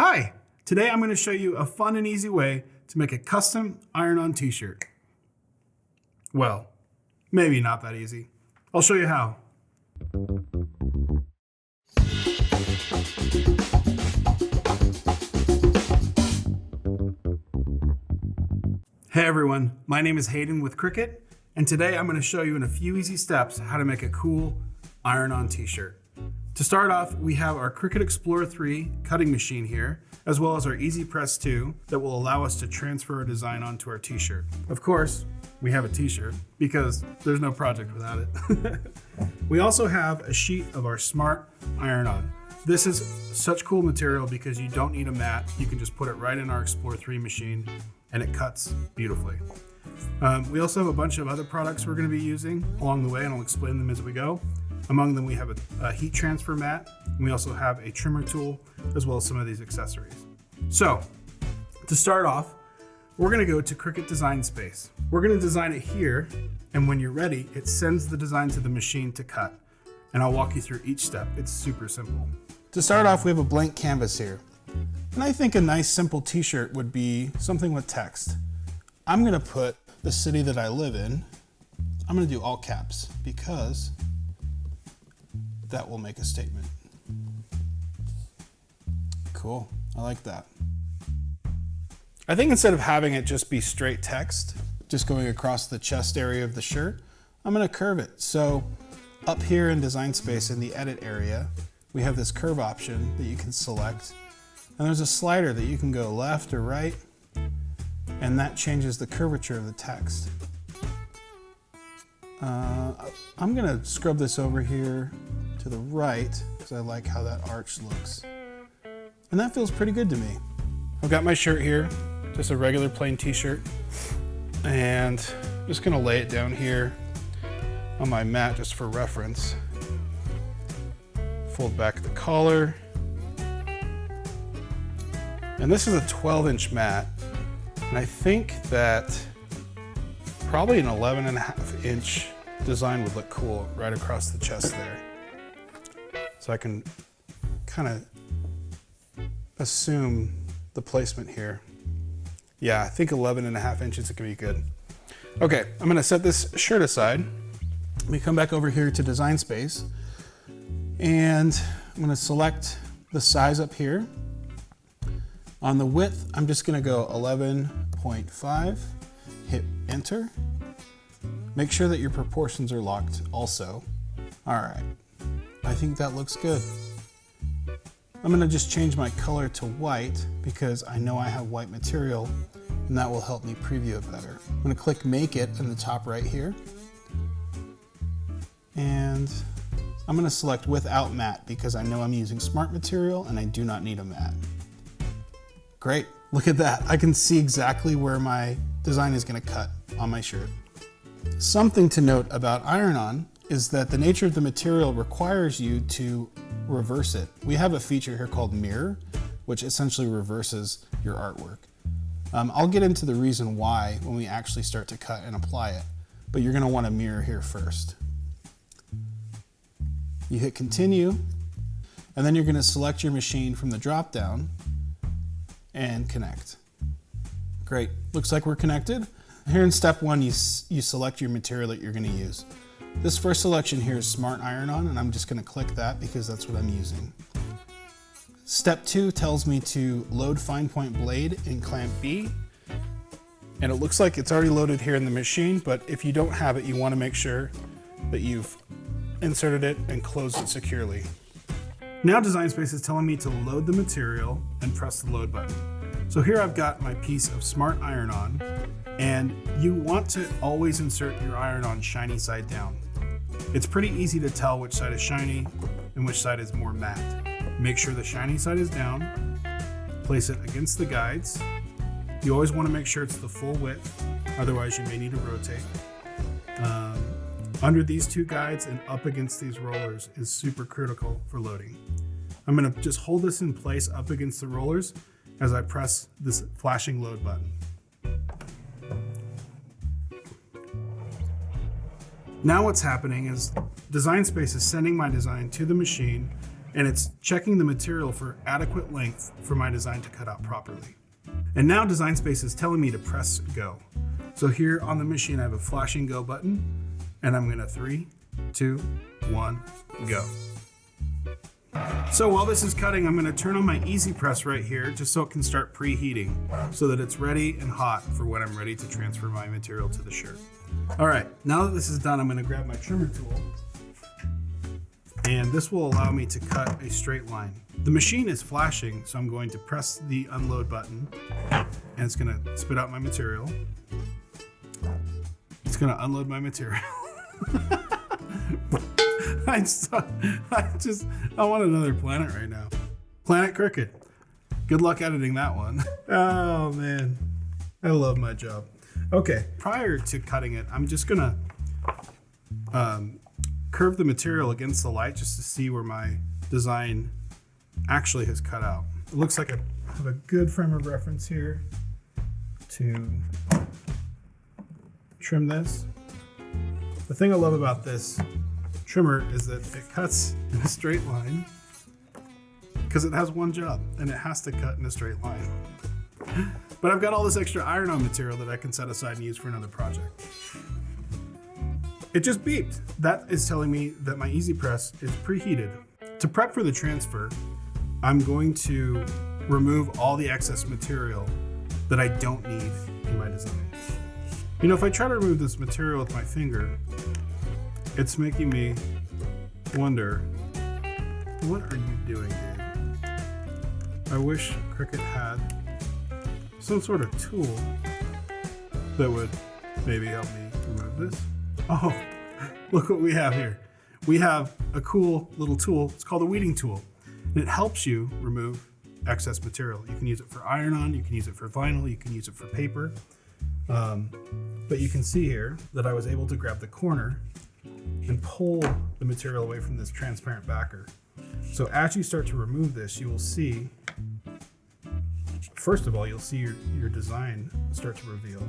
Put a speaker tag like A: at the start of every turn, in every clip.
A: Hi! Today I'm going to show you a fun and easy way to make a custom iron-on t-shirt. Well, maybe not that easy. I'll show you how. Hey everyone, my name is Hayden with Cricut, and today I'm going to show you in a few easy steps how to make a cool iron-on t-shirt. To start off, we have our Cricut Explore 3 cutting machine here, as well as our EasyPress 2 that will allow us to transfer our design onto our t-shirt. Of course, we have a t-shirt because there's no project without it. We also have a sheet of our Smart Iron-On. This is such cool material because you don't need a mat. You can just put it right in our Explore 3 machine and it cuts beautifully. We also have a bunch of other products we're going to be using along the way, and I'll explain them as we go. Among them, we have a heat transfer mat, and we also have a trimmer tool, as well as some of these accessories. So, to start off, we're going to go to Cricut Design Space. We're going to design it here, and when you're ready, it sends the design to the machine to cut. And I'll walk you through each step. It's super simple. To start off, we have a blank canvas here. And I think a nice simple t-shirt would be something with text. I'm going to put the city that I live in. I'm going to do all caps because that will make a statement. Cool, I like that. I think instead of having it just be straight text, just going across the chest area of the shirt, I'm gonna curve it. So up here in Design Space in the edit area, we have this curve option that you can select. And there's a slider that you can go left or right, and that changes the curvature of the text. I'm gonna scrub this over here to the right because I like how that arch looks. And that feels pretty good to me. I've got my shirt here, just a regular plain t-shirt. And I'm just gonna lay it down here on my mat just for reference. Fold back the collar. And this is a 12-inch mat. And I think that probably an 11.5-inch design would look cool right across the chest there. So I can kind of assume the placement here. Yeah, I think 11.5 inches is gonna be good. Okay, I'm gonna set this shirt aside. Let me come back over here to Design Space, and I'm gonna select the size up here. On the width, I'm just gonna go 11.5, hit enter. Make sure that your proportions are locked also. All right, I think that looks good. I'm gonna just change my color to white because I know I have white material and that will help me preview it better. I'm gonna click Make It in the top right here. And I'm gonna select Without Mat because I know I'm using Smart material and I do not need a mat. Great, look at that. I can see exactly where my design is gonna cut on my shirt. Something to note about iron-on is that the nature of the material requires you to reverse it. We have a feature here called mirror, which essentially reverses your artwork. I'll get into the reason why when we actually start to cut and apply it, but you're gonna want to mirror here first. You hit continue, and then you're gonna select your machine from the drop-down and connect. Great, looks like we're connected. Here in step one, you select your material that you're gonna use. This first selection here is Smart Iron-On, and I'm just gonna click that because that's what I'm using. Step 2 tells me to load fine point blade in clamp B, and it looks like it's already loaded here in the machine, but if you don't have it, you wanna make sure that you've inserted it and closed it securely. Now Design Space is telling me to load the material and press the load button. So here I've got my piece of Smart Iron-On, and you want to always insert your iron-on shiny side down. It's pretty easy to tell which side is shiny and which side is more matte. Make sure the shiny side is down, place it against the guides. You always want to make sure it's the full width, otherwise you may need to rotate. Under these two guides and up against these rollers is super critical for loading. I'm going to just hold this in place up against the rollers as I press this flashing load button. Now what's happening is Design Space is sending my design to the machine and it's checking the material for adequate length for my design to cut out properly. And now Design Space is telling me to press go. So here on the machine, I have a flashing go button, and I'm gonna 3, 2, 1, go. So while this is cutting, I'm gonna turn on my EasyPress right here just so it can start preheating so that it's ready and hot for when I'm ready to transfer my material to the shirt. All right, now that this is done, I'm gonna grab my trimmer tool, and this will allow me to cut a straight line. The machine is flashing, so I'm going to press the unload button, and it's gonna spit out my material. It's gonna unload my material. I want another planet right now. Planet Cricut. Good luck editing that one. Oh man, I love my job. Okay, prior to cutting it, I'm just gonna curve the material against the light just to see where my design actually has cut out. It looks like I have a good frame of reference here to trim this. The thing I love about this trimmer is that it cuts in a straight line because it has one job and it has to cut in a straight line. But I've got all this extra iron-on material that I can set aside and use for another project. It just beeped. That is telling me that my EasyPress is preheated. To prep for the transfer, I'm going to remove all the excess material that I don't need in my design. You know, if I try to remove this material with my finger, it's making me wonder, what are you doing, dude? I wish Cricut had some sort of tool that would maybe help me remove this. Oh, look what we have here. We have a cool little tool. It's called a weeding tool, and it helps you remove excess material. You can use it for iron-on, you can use it for vinyl, you can use it for paper. But you can see here that I was able to grab the corner and pull the material away from this transparent backer. So as you start to remove this, you will see, first of all, you'll see your design start to reveal.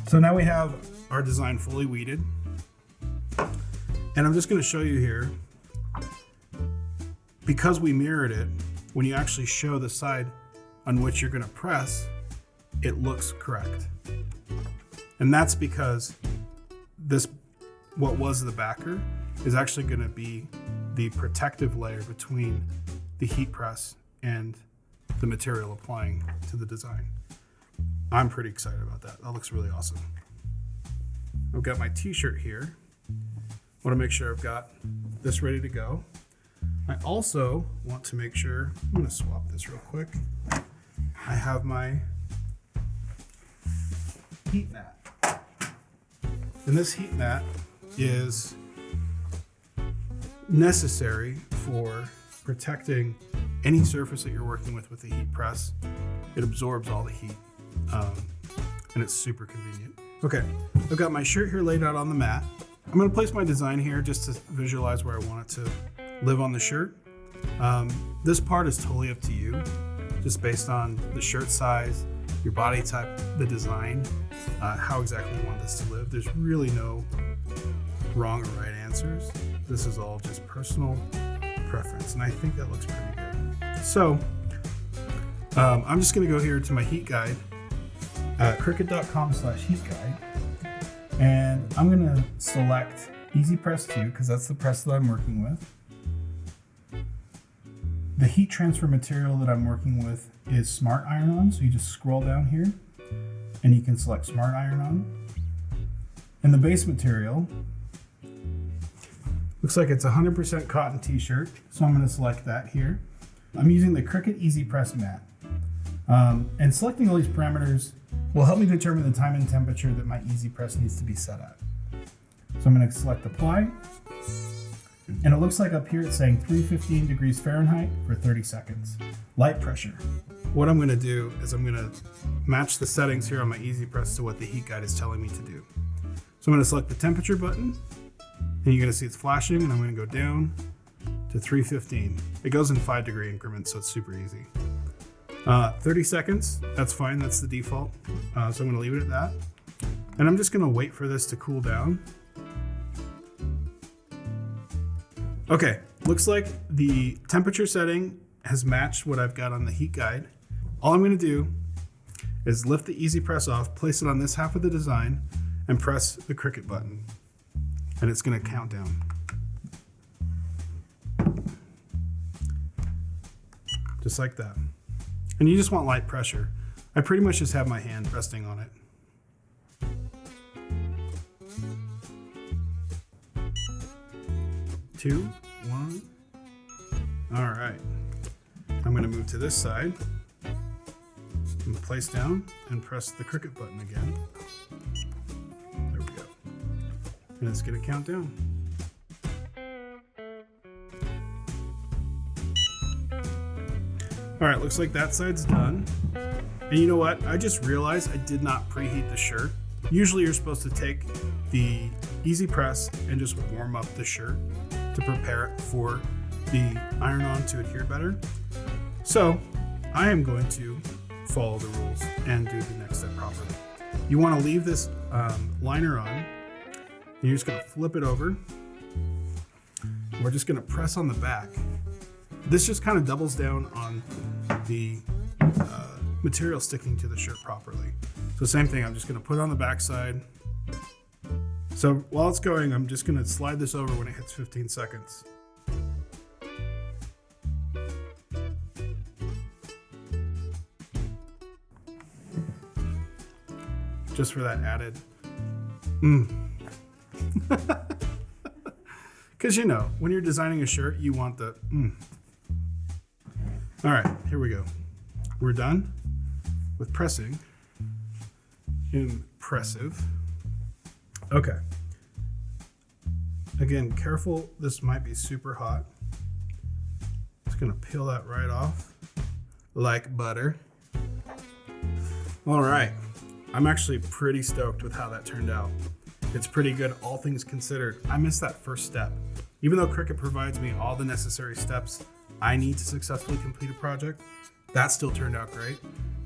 A: So now we have our design fully weeded. And I'm just going to show you here, because we mirrored it, when you actually show the side on which you're going to press, it looks correct. And that's because this, what was the backer, is actually going to be the protective layer between the heat press and the material applying to the design. I'm pretty excited about that. That looks really awesome. I've got my t-shirt here. I want to make sure I've got this ready to go. I also want to make sure, I'm going to swap this real quick. I have my heat mat. And this heat mat is necessary for protecting any surface that you're working with the heat press. It absorbs all the heat, and it's super convenient. Okay, I've got my shirt here laid out on the mat. I'm gonna place my design here just to visualize where I want it to live on the shirt. This part is totally up to you, just based on the shirt size, your body type, the design, how exactly you want this to live. There's really no wrong or right answers. This is all just personal preference, and I think that looks pretty good. So I'm just gonna go here to my heat guide, Cricut.com/heat guide. And I'm gonna select EasyPress 2 because that's the press that I'm working with. The heat transfer material that I'm working with is Smart Iron-On, so you just scroll down here and you can select Smart Iron-On. And the base material looks like it's 100% cotton t-shirt, so I'm gonna select that here. I'm using the Cricut EasyPress mat. And selecting all these parameters will help me determine the time and temperature that my EasyPress needs to be set at. So I'm going to select apply, and it looks like up here it's saying 315 degrees Fahrenheit for 30 seconds. Light pressure. What I'm going to do is I'm going to match the settings here on my EasyPress to what the heat guide is telling me to do. So I'm going to select the temperature button, and you're going to see it's flashing, and I'm going to go down to 315. It goes in 5-degree increments, so it's super easy. 30 seconds, that's fine, that's the default. So I'm gonna leave it at that. And I'm just gonna wait for this to cool down. Okay, looks like the temperature setting has matched what I've got on the heat guide. All I'm gonna do is lift the EasyPress off, place it on this half of the design, and press the Cricut button. And it's gonna count down. Just like that. And you just want light pressure. I pretty much just have my hand resting on it. 2, 1. All right. I'm going to move to this side and place down and press the Cricut button again. There we go. And it's going to count down. All right, looks like that side's done. And you know what? I just realized I did not preheat the shirt. Usually you're supposed to take the EasyPress and just warm up the shirt to prepare it for the iron-on to adhere better. So I am going to follow the rules and do the next step properly. You want to leave this liner on. And you're just going to flip it over. We're just going to press on the back. This just kind of doubles down on the material sticking to the shirt properly. So same thing, I'm just going to put it on the back side. So while it's going, I'm just going to slide this over when it hits 15 seconds. Just for that added because you know, when you're designing a shirt, you want the All right, here we go. We're done with pressing. Impressive. Okay. Again, careful, this might be super hot. Just gonna peel that right off like butter. All right, I'm actually pretty stoked with how that turned out. It's pretty good, all things considered. I missed that first step. Even though Cricut provides me all the necessary steps I need to successfully complete a project, that still turned out great.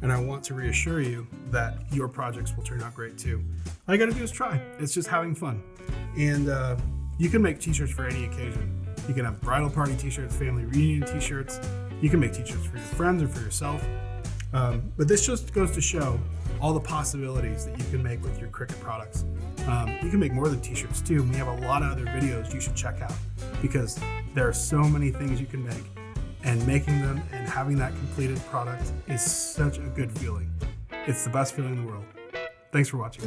A: And I want to reassure you that your projects will turn out great too. All you gotta do is try. It's just having fun. And you can make t-shirts for any occasion. You can have bridal party t-shirts, family reunion t-shirts. You can make t-shirts for your friends or for yourself. But this just goes to show all the possibilities that you can make with your Cricut products. You can make more than t-shirts too. And we have a lot of other videos you should check out because there are so many things you can make. And making them and having that completed product is such a good feeling. It's the best feeling in the world. Thanks for watching.